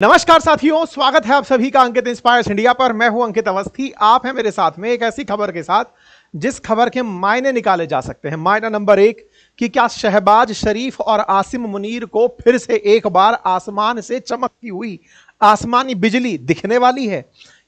नमस्कार साथियों, स्वागत है आप सभी का अंकित इंस्पायर्स इंडिया पर। मैं हूं अंकित अवस्थी। आप हैं मेरे साथ में एक ऐसी खबर के साथ जिस खबर के मायने निकाले जा सकते हैं। मायना नंबर 1 कि क्या शहबाज शरीफ और आसिम मुनीर को फिर से एक बार आसमान से चमकती हुई आसमानी बिजली दिखने वाली है?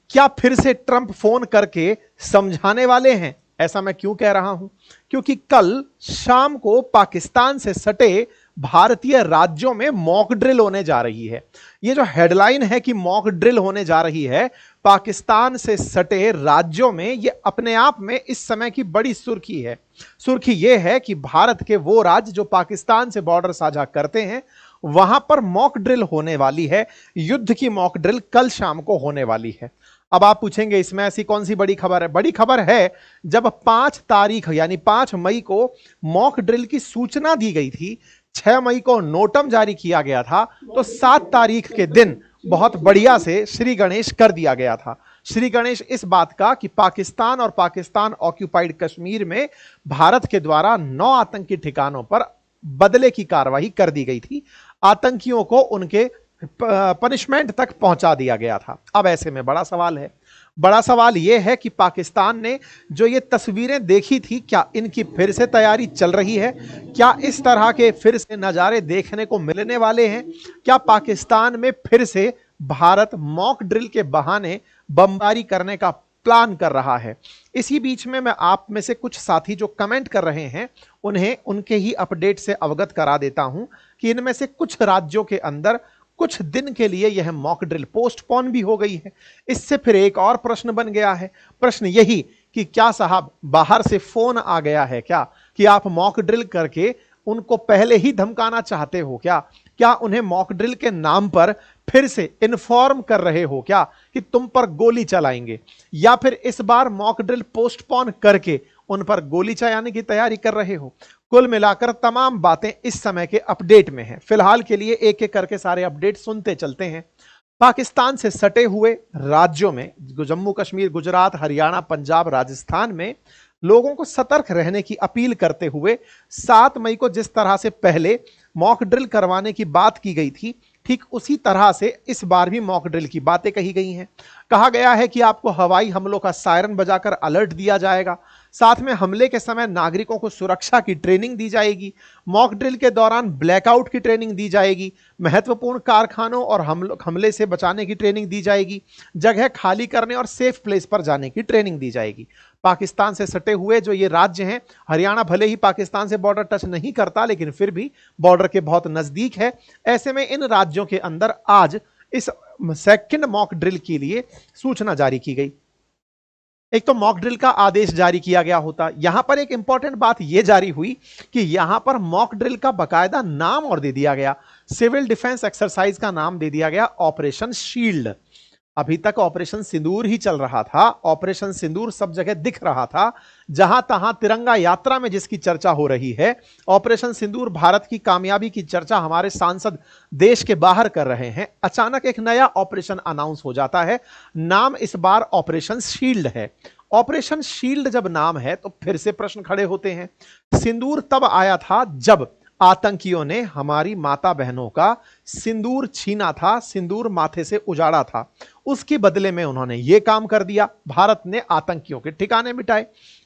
क्या फिर से ट्रंप फोन करके समझाने वाले हैं? ऐसा मैं क्यों कह रहा हूं? क्योंकि कल शाम को पाकिस्तान से सटे भारतीय राज्यों में मॉक ड्रिल होने जा रही है। ये जो हेडलाइन है कि मॉक ड्रिल होने जा रही है पाकिस्तान से सटे राज्यों में, ये अपने आप में इस समय की बड़ी सुर्खी है। सुर्खी ये है कि भारत के वो राज्य जो पाकिस्तान से बॉर्डर साझा करते हैं वहां पर मॉक ड्रिल होने वाली है। युद्ध की मॉक ड्रिल कल शाम को होने वाली है। अब आप पूछेंगे इसमें ऐसी कौन सी बड़ी खबर है? बड़ी खबर है जब 5 तारीख यानी 5 मई को मॉक ड्रिल की सूचना दी गई थी, 6 मई को नोटम जारी किया गया था, तो 7 तारीख के दिन बहुत बढ़िया से श्री गणेश कर दिया गया था। श्री गणेश इस बात का कि पाकिस्तान और पाकिस्तान ऑक्यूपाइड कश्मीर में भारत के द्वारा 9 आतंकी ठिकानों पर बदले की कार्रवाई कर दी गई थी। आतंकियों को उनके पनिशमेंट तक पहुंचा दिया गया था। अब ऐसे में बड़ा सवाल है। बड़ा सवाल यह है कि पाकिस्तान ने जो ये तस्वीरें देखी थी, क्या इनकी फिर से तैयारी चल रही है? क्या इस तरह के फिर से नज़ारे देखने को मिलने वाले हैं? क्या पाकिस्तान में फिर से भारत मॉक ड्रिल के बहाने बमबारी करने का प्लान कर रहा है? इसी बीच में मैं आप में से कुछ साथी जो कमेंट कर रहे हैं उन्हें उनके ही अपडेट से अवगत करा देता हूं कि इनमें से कुछ राज्यों के अंदर कुछ दिन के लिए यह मॉक ड्रिल पोस्टपोन भी हो गई है। इससे फिर एक और प्रश्न बन गया है। प्रश्न यही कि क्या साहब बाहर से फोन आ गया है क्या कि आप मॉक ड्रिल करके उनको पहले ही धमकाना चाहते हो क्या? क्या उन्हें मॉक ड्रिल के नाम पर फिर से इन्फॉर्म कर रहे हो क्या कि तुम पर गोली चलाएंगे? या फिर इस बार मॉक ड्रिल पोस्टपोन करके उन पर गोली चलाने की तैयारी कर रहे हो? कुल मिलाकर तमाम बातें इस समय के अपडेट में हैं। फिलहाल के लिए एक एक करके सारे अपडेट सुनते चलते हैं। पाकिस्तान से सटे हुए राज्यों में जम्मू कश्मीर, गुजरात, हरियाणा, पंजाब, राजस्थान में लोगों को सतर्क रहने की अपील करते हुए 7 मई को जिस तरह से पहले मॉक ड्रिल करवाने की बात की गई थी, ठीक उसी तरह से इस बार भी मॉक ड्रिल की बातें कही गई हैं। कहा गया है कि आपको हवाई हमलों का सायरन बजाकर अलर्ट दिया जाएगा। साथ में हमले के समय नागरिकों को सुरक्षा की ट्रेनिंग दी जाएगी। मॉक ड्रिल के दौरान ब्लैकआउट की ट्रेनिंग दी जाएगी। महत्वपूर्ण कारखानों और हमले से बचाने की ट्रेनिंग दी जाएगी। जगह खाली करने और सेफ प्लेस पर जाने की ट्रेनिंग दी जाएगी। पाकिस्तान से सटे हुए जो ये राज्य हैं, हरियाणा भले ही पाकिस्तान से बॉर्डर टच नहीं करता लेकिन फिर भी बॉर्डर के बहुत नजदीक है। ऐसे में इन राज्यों के अंदर आज इस सेकंड मॉक ड्रिल के लिए सूचना जारी की गई। एक तो मॉक ड्रिल का आदेश जारी किया गया होता, यहां पर एक इंपॉर्टेंट बात यह जारी हुई कि यहां पर मॉक ड्रिल का बकायदा नाम और दे दिया गया। सिविल डिफेंस एक्सरसाइज का नाम दे दिया गया ऑपरेशन शील्ड। अभी तक ऑपरेशन सिंदूर ही चल रहा था। ऑपरेशन सिंदूर सब जगह दिख रहा था, जहां तहां तिरंगा यात्रा में जिसकी चर्चा हो रही है। ऑपरेशन सिंदूर भारत की कामयाबी की चर्चा हमारे सांसद देश के बाहर कर रहे हैं। अचानक एक नया ऑपरेशन अनाउंस हो जाता है। नाम इस बार ऑपरेशन शील्ड है। ऑपरेशन शील्ड जब नाम है तो फिर से प्रश्न खड़े होते हैं। सिंदूर तब आया था जब आतंकियों ने हमारी माता बहनों का सिंदूर छीना था, सिंदूर माथे से उजाड़ा था। उसके बदले में उन्होंने यह काम कर दिया, भारत ने आतंकियों के ठिकाने मिटाए।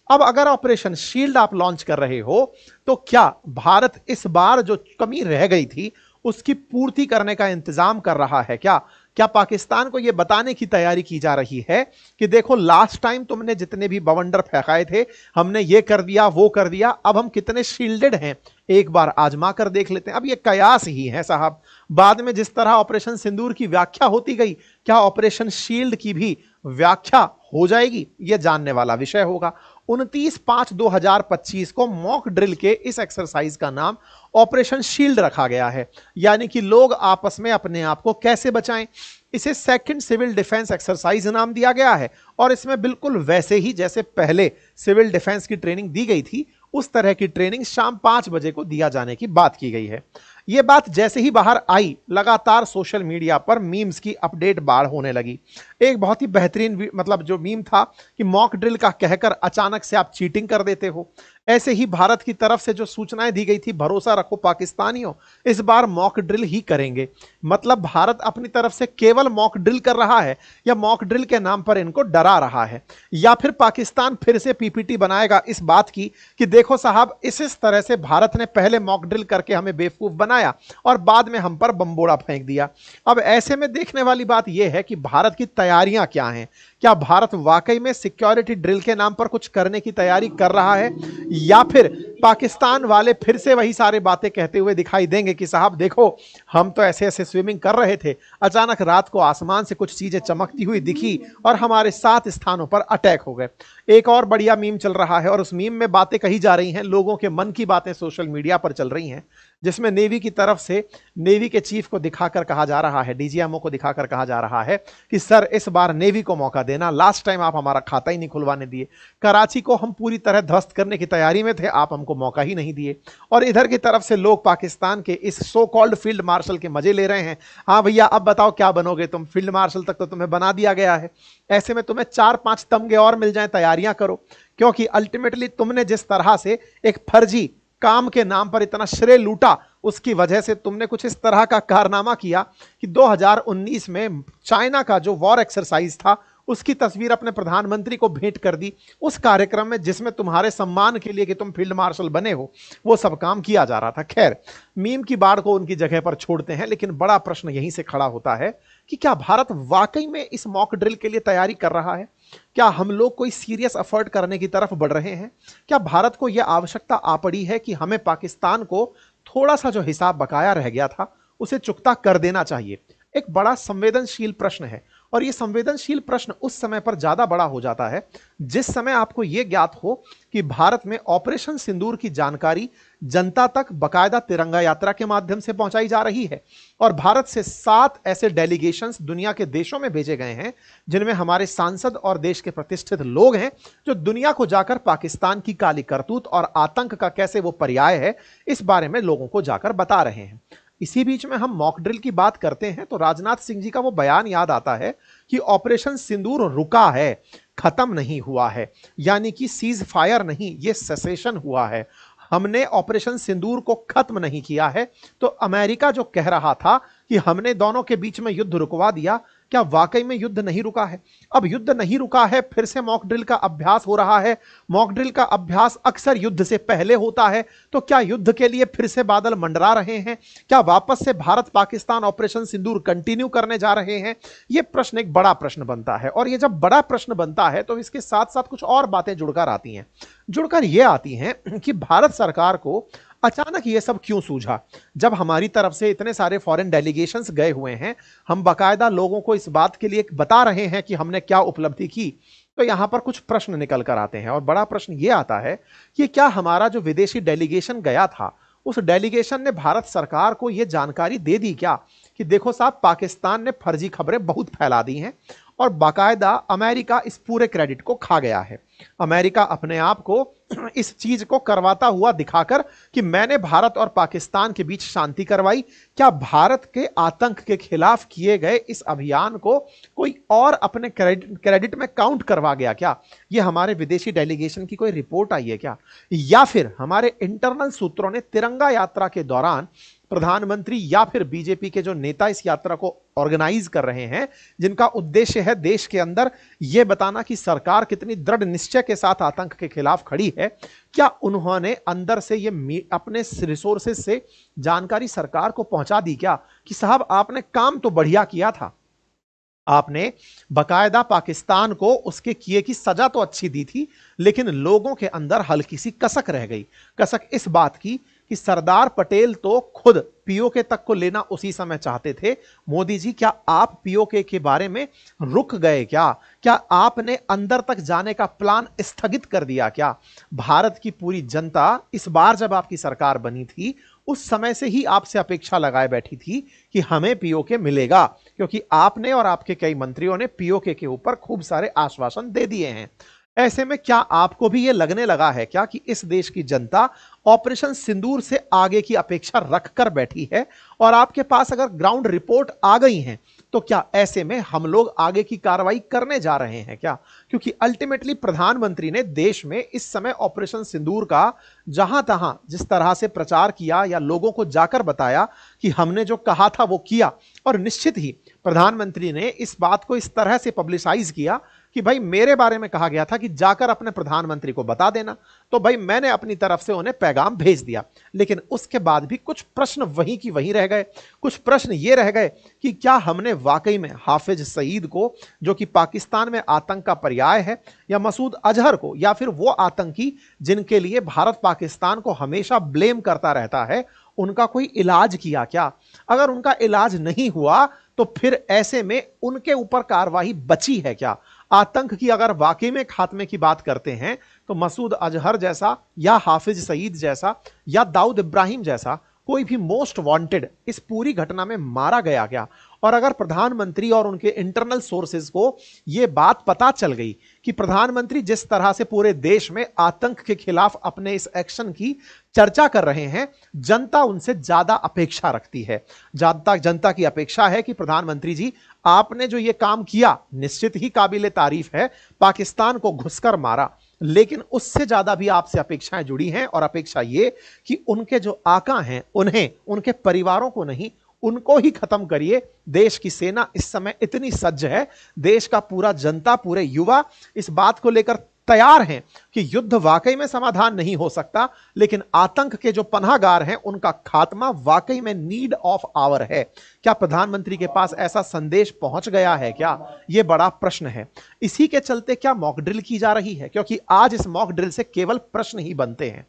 अब अगर ऑपरेशन शील्ड आप लॉन्च कर रहे हो तो क्या भारत इस बार जो कमी रह गई थी उसकी पूर्ति करने का इंतजाम कर रहा है क्या? क्या पाकिस्तान को यह बताने की तैयारी की जा रही है कि देखो लास्ट टाइम तुमने जितने भी बवंडर फेंकाए थे, हमने ये कर दिया वो कर दिया, अब हम कितने शील्डेड हैं एक बार आजमा कर देख लेते हैं। अब ये कयास ही है साहब। बाद में जिस तरह ऑपरेशन सिंदूर की व्याख्या होती गई, क्या ऑपरेशन शील्ड की भी व्याख्या हो जाएगी? यह जानने वाला विषय होगा। 29/5/2025 को मॉक ड्रिल के इस एक्सरसाइज का नाम ऑपरेशन शील्ड रखा गया है, यानी कि लोग आपस में अपने आप को कैसे बचाएं। इसे सेकंड सिविल डिफेंस एक्सरसाइज नाम दिया गया है और इसमें बिल्कुल वैसे ही जैसे पहले सिविल डिफेंस की ट्रेनिंग दी गई थी उस तरह की ट्रेनिंग शाम 5 बजे को दिया जाने की बात की गई है। यह बात जैसे ही बाहर आई, लगातार सोशल मीडिया पर मीम्स की अपडेट बाढ़ होने लगी। एक बहुत ही बेहतरीन मतलब जो मीम था कि मॉक ड्रिल का कहकर अचानक से आप चीटिंग कर देते हो। ऐसे ही भारत की तरफ से जो सूचनाएं दी गई थी, भरोसा रखो पाकिस्तानियों, इस बार मॉक ड्रिल ही करेंगे। मतलब भारत अपनी तरफ से केवल मॉक ड्रिल कर रहा है, या मॉक ड्रिल के नाम पर इनको डरा रहा है, या फिर पाकिस्तान फिर से पीपीटी बनाएगा इस बात की कि देखो साहब, इस तरह से भारत ने पहले मॉक ड्रिल करके हमें बेवकूफ बनाया और बाद में हम पर बमबोड़ा फेंक दिया। अब ऐसे में देखने वाली बात यह है कि भारत की तैयारियां क्या हैं। क्या भारत वाकई में सिक्योरिटी ड्रिल के नाम पर कुछ करने की तैयारी कर रहा है, या फिर पाकिस्तान वाले फिर से वही सारी बातें कहते हुए दिखाई देंगे कि साहब देखो, हम तो ऐसे ऐसे स्विमिंग कर रहे थे, अचानक रात को आसमान से कुछ चीजें चमकती हुई दिखी और हमारे 7 स्थानों पर अटैक हो गए। एक और बढ़िया मीम चल रहा है और उस मीम में बातें कही जा रही हैं, लोगों के मन की बातें सोशल मीडिया पर चल रही हैं, जिसमें नेवी की तरफ से नेवी के चीफ को दिखाकर कहा जा रहा है, डीजीएमओ को दिखाकर कहा जा रहा है कि सर इस बार नेवी को मौका देना, लास्ट टाइम आप हमारा खाता ही नहीं खुलवाने दिए, कराची को हम पूरी तरह ध्वस्त करने की तैयारी में थे, आप हमको मौका ही नहीं दिए। और इधर की तरफ से लोग पाकिस्तान के इस सो कॉल्ड फील्ड मार्शल के मजे ले रहे हैं। हाँ भैया, अब बताओ क्या बनोगे तुम, फील्ड मार्शल तक तो तुम्हें बना दिया गया है, ऐसे में तुम्हें 4-5 तमगे और मिल जाएं, तैयारियां करो, क्योंकि अल्टीमेटली तुमने जिस तरह से एक फर्जी काम के नाम पर इतना श्रेय लूटा, उसकी वजह से तुमने कुछ इस तरह का कारनामा किया कि 2019 में चाइना का जो वॉर एक्सरसाइज था उसकी तस्वीर अपने प्रधानमंत्री को भेंट कर दी, उस कार्यक्रम में जिसमें तुम्हारे सम्मान के लिए कि तुम फील्ड मार्शल बने हो वो सब काम किया जा रहा था। खैर, मीम की बाढ़ को उनकी जगह पर छोड़ते हैं, लेकिन बड़ा प्रश्न यहीं से खड़ा होता है कि क्या भारत वाकई में इस मॉक ड्रिल के लिए तैयारी कर रहा है? क्या हम लोग कोई सीरियस एफर्ट करने की तरफ बढ़ रहे हैं? क्या भारत को यह आवश्यकता आ पड़ी है कि हमें पाकिस्तान को थोड़ा सा जो हिसाब बकाया रह गया था उसे चुकता कर देना चाहिए? एक बड़ा संवेदनशील प्रश्न है, और यह संवेदनशील प्रश्न उस समय पर ज्यादा बड़ा हो जाता है जिस समय आपको यह ज्ञात हो कि भारत में ऑपरेशन सिंदूर की जानकारी जनता तक बकायदा तिरंगा यात्रा के माध्यम से पहुंचाई जा रही है, और भारत से 7 ऐसे डेलीगेशंस दुनिया के देशों में भेजे गए हैं जिनमें हमारे सांसद और देश के प्रतिष्ठित लोग हैं, जो दुनिया को जाकर पाकिस्तान की काली करतूत और आतंक का कैसे वो पर्याय है इस बारे में लोगों को जाकर बता रहे हैं। इसी बीच में हम मॉक ड्रिल की बात करते हैं तो राजनाथ सिंह जी का वो बयान याद आता है कि ऑपरेशन सिंदूर रुका है, खत्म नहीं हुआ है, यानी कि सीज फायर नहीं, ये सेसेशन हुआ है, हमने ऑपरेशन सिंदूर को खत्म नहीं किया है। तो अमेरिका जो कह रहा था कि हमने दोनों के बीच में युद्ध रुकवा दिया, क्या वाकई में युद्ध नहीं रुका है? अब युद्ध नहीं रुका है, फिर से मॉक ड्रिल का अभ्यास हो रहा है। मॉक ड्रिल का अभ्यास अक्सर युद्ध से पहले होता है, तो क्या युद्ध के लिए फिर से बादल मंडरा रहे हैं? क्या वापस से भारत पाकिस्तान ऑपरेशन सिंदूर कंटिन्यू करने जा रहे हैं? यह प्रश्न एक बड़ा प्रश्न बनता है, और यह जब बड़ा प्रश्न बनता है तो इसके साथ साथ कुछ और बातें जुड़कर आती हैं। जुड़कर यह आती हैं कि भारत सरकार को अचानक ये सब क्यों सूझा? जब हमारी तरफ से इतने सारे फॉरेन डेलीगेशंस गए हुए हैं, हम बाकायदा लोगों को इस बात के लिए बता रहे हैं कि हमने क्या उपलब्धि की, तो यहां पर कुछ प्रश्न निकल कर आते हैं। और बड़ा प्रश्न ये आता है कि क्या हमारा जो विदेशी डेलीगेशन गया था, उस डेलीगेशन ने भारत सरकार को यह जानकारी दे दी क्या कि देखो साहब, पाकिस्तान ने फर्जी खबरें बहुत फैला दी हैं, और बाकायदा अमेरिका इस पूरे क्रेडिट को खा गया है। अमेरिका अपने आप को इस चीज को करवाता हुआ दिखाकर कि मैंने भारत और पाकिस्तान के बीच शांति करवाई। क्या भारत के आतंक के खिलाफ किए गए इस अभियान को कोई और अपने क्रेडिट में काउंट करवा गया क्या? यह हमारे विदेशी डेलीगेशन की कोई रिपोर्ट आई है क्या? या फिर हमारे इंटरनल सूत्रों ने तिरंगा यात्रा के दौरान प्रधानमंत्री या फिर बीजेपी के जो नेता इस यात्रा को ऑर्गेनाइज कर रहे हैं, जिनका उद्देश्य है देश के अंदर यह बताना कि सरकार कितनी दृढ़ निश्चय के साथ आतंक के खिलाफ खड़ी है, क्या उन्होंने अंदर से ये अपने रिसोर्सेज से जानकारी सरकार को पहुंचा दी क्या कि साहब आपने काम तो बढ़िया किया था, आपने बकायदा पाकिस्तान को उसके किए की सजा तो अच्छी दी थी, लेकिन लोगों के अंदर हल्की सी कसक रह गई। कसक इस बात की कि सरदार पटेल तो खुद पीओके तक को लेना उसी समय चाहते थे। मोदी जी, क्या आप पीओके के बारे में रुक गए क्या? क्या आपने अंदर तक जाने का प्लान स्थगित कर दिया क्या? भारत की पूरी जनता इस बार जब आपकी सरकार बनी थी, उस समय से ही आपसे अपेक्षा लगाए बैठी थी कि हमें पीओके मिलेगा, क्योंकि आपने और आपके कई मंत्रियों ने पीओके के ऊपर खूब सारे आश्वासन दे दिए हैं। ऐसे में क्या आपको भी यह लगने लगा है क्या कि इस देश की जनता ऑपरेशन सिंदूर से आगे की अपेक्षा रखकर बैठी है, और आपके पास अगर ग्राउंड रिपोर्ट आ गई हैं तो क्या ऐसे में हम लोग आगे की कार्रवाई करने जा रहे हैं क्या? क्योंकि अल्टीमेटली प्रधानमंत्री ने देश में इस समय ऑपरेशन सिंदूर का जहां तहां जिस तरह से प्रचार किया या लोगों को जाकर बताया कि हमने जो कहा था वो किया, और निश्चित ही प्रधानमंत्री ने इस बात को इस तरह से पब्लिसाइज किया कि भाई मेरे बारे में कहा गया था कि जाकर अपने प्रधानमंत्री को बता देना, तो भाई मैंने अपनी तरफ से उन्हें पैगाम भेज दिया। लेकिन उसके बाद भी कुछ प्रश्न वहीं की वहीं रह गए। कुछ प्रश्न ये रह गए कि क्या हमने वाकई में हाफिज सईद को, जो कि पाकिस्तान में आतंक का पर्याय है, या मसूद अजहर को, या फिर वो आतंकी जिनके लिए भारत पाकिस्तान को हमेशा ब्लेम करता रहता है, उनका कोई इलाज किया क्या? अगर उनका इलाज नहीं हुआ तो फिर ऐसे में उनके ऊपर कार्रवाई बची है क्या? आतंक की अगर वाकई में खात्मे की बात करते हैं तो मसूद अजहर जैसा, या हाफिज सईद जैसा, या दाऊद इब्राहिम जैसा कोई भी मोस्ट वांटेड इस पूरी घटना में मारा गया क्या? और अगर प्रधानमंत्री और उनके इंटरनल सोर्सेज को यह बात पता चल गई कि प्रधानमंत्री जिस तरह से पूरे देश में आतंक के खिलाफ अपने इस एक्शन की चर्चा कर रहे हैं, जनता उनसे ज्यादा अपेक्षा रखती है। जनता की अपेक्षा है कि प्रधानमंत्री जी, आपने जो ये काम किया निश्चित ही काबिले तारीफ है, पाकिस्तान को घुसकर मारा, लेकिन उससे ज्यादा भी आपसे अपेक्षाएं जुड़ी हैं, और अपेक्षा ये कि उनके जो आका हैं उन्हें, उनके परिवारों को नहीं, उनको ही खत्म करिए। देश की सेना इस समय इतनी सज्ज है, देश का पूरा जनता, पूरे युवा इस बात को लेकर तैयार हैं कि युद्ध वाकई में समाधान नहीं हो सकता, लेकिन आतंक के जो पनाहगार हैं उनका खात्मा वाकई में नीड ऑफ आवर है। क्या प्रधानमंत्री के पास ऐसा संदेश पहुंच गया है क्या? यह बड़ा प्रश्न है। इसी के चलते क्या मॉक ड्रिल की जा रही है? क्योंकि आज इस मॉक ड्रिल से केवल प्रश्न ही बनते हैं।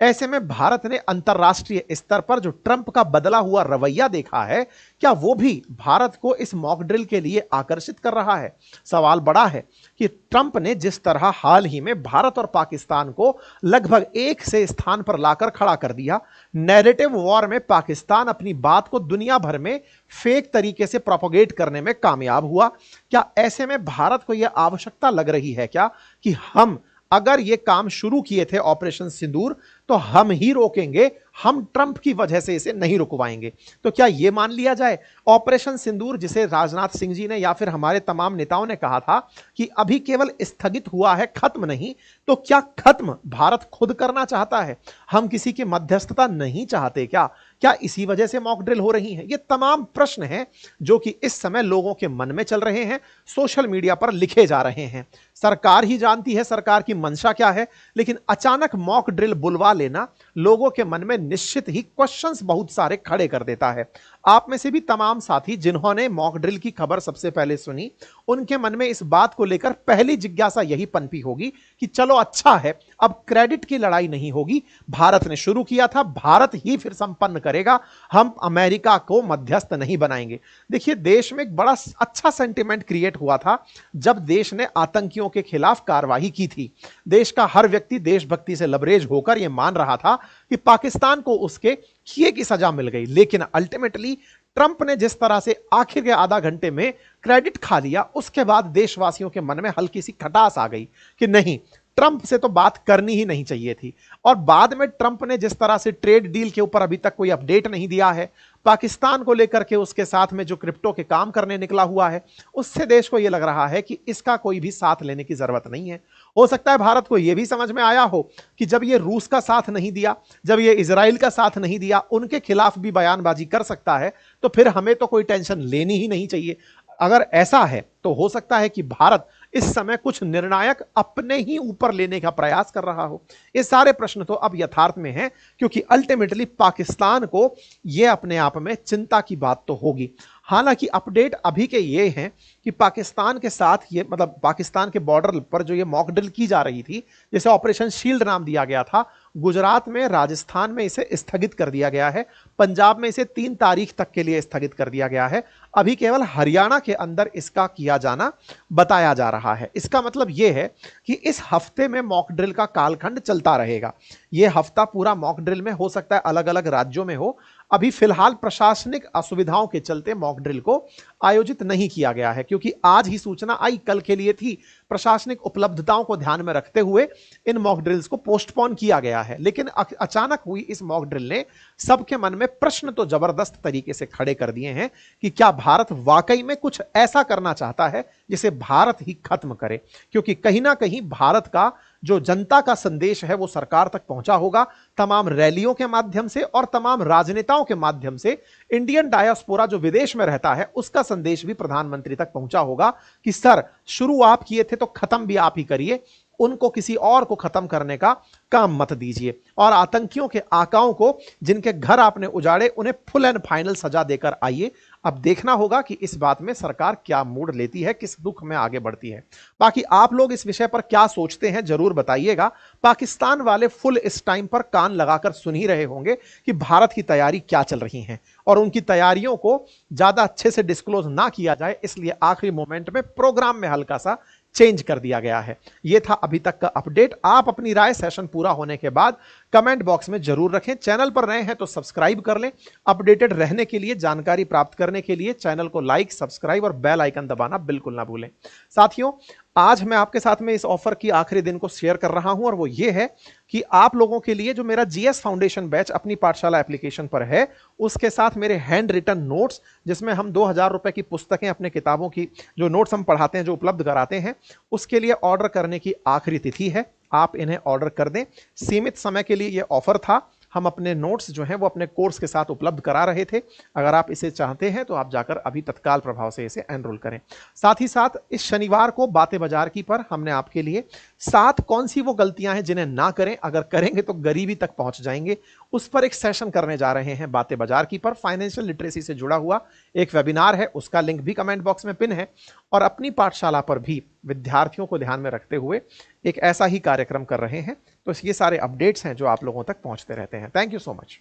ऐसे में भारत ने अंतर्राष्ट्रीय स्तर पर जो ट्रंप का बदला हुआ रवैया देखा है, क्या वो भी भारत को इस मॉक ड्रिल के लिए आकर्षित कर रहा है? सवाल बड़ा है कि ट्रंप ने जिस तरह हाल ही में भारत और पाकिस्तान को लगभग एक से स्थान पर लाकर खड़ा कर दिया, नैरेटिव वॉर में पाकिस्तान अपनी बात को दुनिया भर में फेक तरीके से प्रोपोगेट करने में कामयाब हुआ। क्या ऐसे में भारत को यह आवश्यकता लग रही है क्या कि हम अगर ये काम शुरू किए थे ऑपरेशन सिंदूर, तो हम ही रोकेंगे, हम ट्रंप की वजह से इसे नहीं रुकवाएंगे? तो क्या यह मान लिया जाए ऑपरेशन सिंदूर, जिसे राजनाथ सिंह जी ने या फिर हमारे तमाम नेताओं ने कहा था कि अभी केवल स्थगित हुआ है, खत्म नहीं, तो क्या खत्म भारत खुद करना चाहता है? हम किसी की मध्यस्थता नहीं चाहते क्या? क्या इसी वजह से मॉक ड्रिल हो रही है? ये तमाम प्रश्न हैं जो कि इस समय लोगों के मन में चल रहे हैं, सोशल मीडिया पर लिखे जा रहे हैं। सरकार ही जानती है सरकार की मंशा क्या है, लेकिन अचानक मॉक ड्रिल बुलवा लेना लोगों के मन में निश्चित ही क्वेश्चंस बहुत सारे खड़े कर देता है। आप में से भी तमाम साथी जिन्होंने मॉक ड्रिल की खबर सबसे पहले सुनी, उनके मन में इस बात को लेकर पहली जिज्ञासा यही पनपी होगी कि चलो अच्छा है, अब क्रेडिट की लड़ाई नहीं होगी, भारत ने शुरू किया था, भारत ही फिर संपन्न करेगा, हम अमेरिका को मध्यस्थ नहीं बनाएंगे। देखिए, देश में एक बड़ा अच्छा सेंटिमेंट क्रिएट हुआ था जब देश ने आतंकियों के खिलाफ कार्रवाई की थी। देश का हर व्यक्ति देशभक्ति से लबरेज होकर यह मान रहा था कि पाकिस्तान को उसके किए की सजा मिल गई, लेकिन अल्टीमेटली ट्रंप ने जिस तरह से आखिर के आधा घंटे में क्रेडिट खा लिया, उसके बाद देशवासियों के मन में हल्की सी खटास आ गई कि नहीं, ट्रंप से तो बात करनी ही नहीं चाहिए थी। और बाद में ट्रंप ने जिस तरह से ट्रेड डील के ऊपर अभी तक कोई अपडेट नहीं दिया है, पाकिस्तान को लेकर के उसके साथ में जो क्रिप्टो के काम करने निकला हुआ है, उससे देश को यह लग रहा है कि इसका कोई भी साथ लेने की जरूरत नहीं है। हो सकता है भारत को यह भी समझ में आया हो कि जब ये रूस का साथ नहीं दिया, जब ये इजराइल का साथ नहीं दिया, उनके खिलाफ भी बयानबाजी कर सकता है, तो फिर हमें तो कोई टेंशन लेनी ही नहीं चाहिए। अगर ऐसा है तो हो सकता है कि भारत इस समय कुछ निर्णायक अपने ही ऊपर लेने का प्रयास कर रहा हो। ये सारे प्रश्न तो अब यथार्थ में हैं, क्योंकि अल्टीमेटली पाकिस्तान को यह अपने आप में चिंता की बात तो होगी। हालांकि अपडेट अभी के ये हैं कि पाकिस्तान के साथ ये, मतलब पाकिस्तान के बॉर्डर पर जो ये मॉक ड्रिल की जा रही थी, जिसे ऑपरेशन शील्ड नाम दिया गया था, गुजरात में, राजस्थान में इसे स्थगित कर दिया गया है, पंजाब में इसे 3 तारीख तक के लिए स्थगित कर दिया गया है। अभी केवल हरियाणा के अंदर इसका किया जाना बताया जा रहा है। इसका मतलब यह है कि इस हफ्ते में मॉक ड्रिल का कालखंड चलता रहेगा। यह हफ्ता पूरा मॉक ड्रिल में हो सकता है अलग अलग राज्यों में हो। अभी फिलहाल प्रशासनिक असुविधाओं के चलते मॉक ड्रिल को आयोजित नहीं किया गया है, क्योंकि आज ही सूचना आई, कल के लिए थी। प्रशासनिक उपलब्धताओं को ध्यान में रखते हुए इन मॉक ड्रिल्स को पोस्टपोन किया गया है। लेकिन अचानक हुई इस मॉक ड्रिल ने सबके मन में प्रश्न तो जबरदस्त तरीके से खड़े कर दिए हैं कि क्या भारत वाकई में कुछ ऐसा करना चाहता है जिसे भारत ही खत्म करे, क्योंकि कहीं ना कहीं भारत का जो जनता का संदेश है वो सरकार तक पहुंचा होगा, तमाम रैलियों के माध्यम से और तमाम राजनेताओं के माध्यम से। इंडियन डायस्पोरा जो विदेश में रहता है उसका संदेश भी प्रधानमंत्री तक पहुंचा होगा कि सर, शुरू आप किए थे तो खत्म भी आप ही करिए, उनको किसी और को खत्म करने का काम मत दीजिए। और आतंकियों के आकाओं को, जिनके घर आपने उजाड़े, उन्हें फुल एंड फाइनल सजा देकर आइए। अब देखना होगा कि इस बात में सरकार क्या मूड लेती है, किस दुख में आगे बढ़ती है। बाकी आप लोग इस विषय पर क्या सोचते हैं जरूर बताइएगा। पाकिस्तान वाले फुल इस टाइम पर कान लगाकर सुन ही रहे होंगे कि भारत की तैयारी क्या चल रही है, और उनकी तैयारियों को ज्यादा अच्छे से डिस्क्लोज ना किया जाए, इसलिए आखिरी मोमेंट में प्रोग्राम में हल्का सा चेंज कर दिया गया है। यह था अभी तक का अपडेट। आप अपनी राय सेशन पूरा होने के बाद कमेंट बॉक्स में जरूर रखें। चैनल पर नए हैं तो सब्सक्राइब कर लें। अपडेटेड रहने के लिए, जानकारी प्राप्त करने के लिए चैनल को लाइक, सब्सक्राइब और बेल आइकन दबाना बिल्कुल ना भूलें। साथियों, आज मैं आपके साथ में इस ऑफर की आखिरी दिन को शेयर कर रहा हूं, और वो ये है कि आप लोगों के लिए जो मेरा जीएस फाउंडेशन बैच अपनी पाठशाला एप्लीकेशन पर है, उसके साथ मेरे हैंड रिटन नोट्स, जिसमें हम 2000 रुपए की पुस्तकें, अपने किताबों की जो नोट्स हम पढ़ाते हैं, जो उपलब्ध कराते हैं, उसके लिए ऑर्डर करने की आखिरी तिथि है। आप इन्हें ऑर्डर कर दें। सीमित समय के लिए यह ऑफर था। हम अपने नोट्स जो हैं वो अपने कोर्स के साथ उपलब्ध करा रहे थे। अगर आप इसे चाहते हैं तो आप जाकर अभी तत्काल प्रभाव से इसे एनरोल करें। साथ ही साथ इस शनिवार को बातें बाजार की पर हमने आपके लिए 7 कौन सी वो गलतियां हैं जिन्हें ना करें, अगर करेंगे तो गरीबी तक पहुंच जाएंगे, उस पर एक सेशन करने जा रहे हैं। बातें बाजार की पर फाइनेंशियल लिटरेसी से जुड़ा हुआ एक वेबिनार है, उसका लिंक भी कमेंट बॉक्स में पिन है। और अपनी पाठशाला पर भी विद्यार्थियों को ध्यान में रखते हुए एक ऐसा ही कार्यक्रम कर रहे हैं। तो ये सारे अपडेट्स हैं जो आप लोगों तक पहुंचते रहते हैं। Thank you so much.